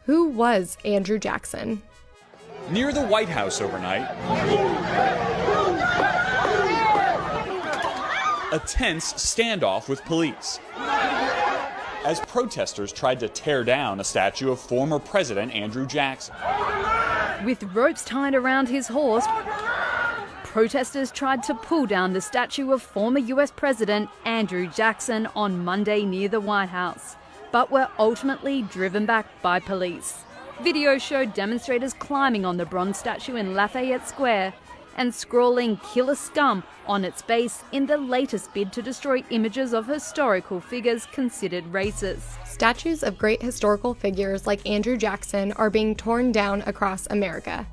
Who was Andrew Jackson? Near the White House overnight, a tense standoff with police as protesters tried to tear down a statue of former President Andrew Jackson. With ropes tied around his horse, protesters tried to pull down the statue of former US President Andrew Jackson on Monday near the White House, but were ultimately driven back by police. Video showed demonstrators climbing on the bronze statue in Lafayette Square and scrawling "Killer Scum" on its base in the latest bid to destroy images of historical figures considered racist. Statues of great historical figures like Andrew Jackson are being torn down across America.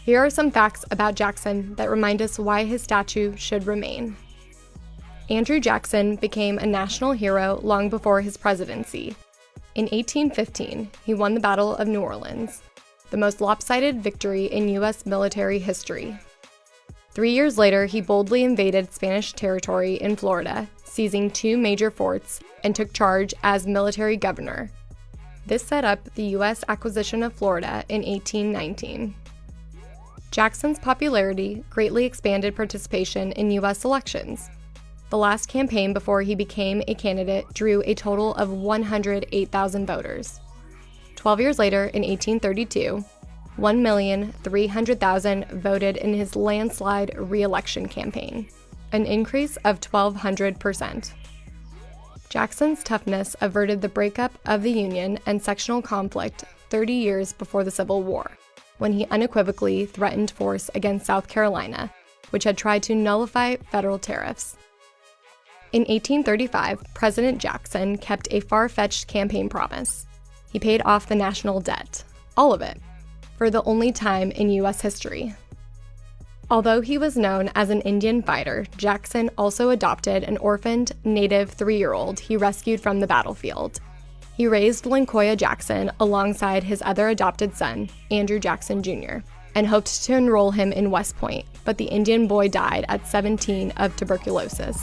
Here are some facts about Jackson that remind us why his statue should remain. Andrew Jackson became a national hero long before his presidency. In 1815, he won the Battle of New Orleans, the most lopsided victory in U.S. military history. 3 years later, he boldly invaded Spanish territory in Florida, seizing 2 major forts, and took charge as military governor. This set up the U.S. acquisition of Florida in 1819. Jackson's popularity greatly expanded participation in U.S. elections. The last campaign before he became a candidate drew a total of 108,000 voters. 12 years later, in 1832, 1,300,000 voted in his landslide re-election campaign, an increase of 1,200%. Jackson's toughness averted the breakup of the Union and sectional conflict 30 years before the Civil War, when he unequivocally threatened force against South Carolina, which had tried to nullify federal tariffs. In 1835, President Jackson kept a far-fetched campaign promise. He paid off the national debt, all of it, for the only time in U.S. history. Although he was known as an Indian fighter, Jackson also adopted an orphaned native 3-year-old he rescued from the battlefield. He raised Lincoln Jackson alongside his other adopted son, Andrew Jackson Jr., and hoped to enroll him in West Point, but the Indian boy died at 17 of tuberculosis.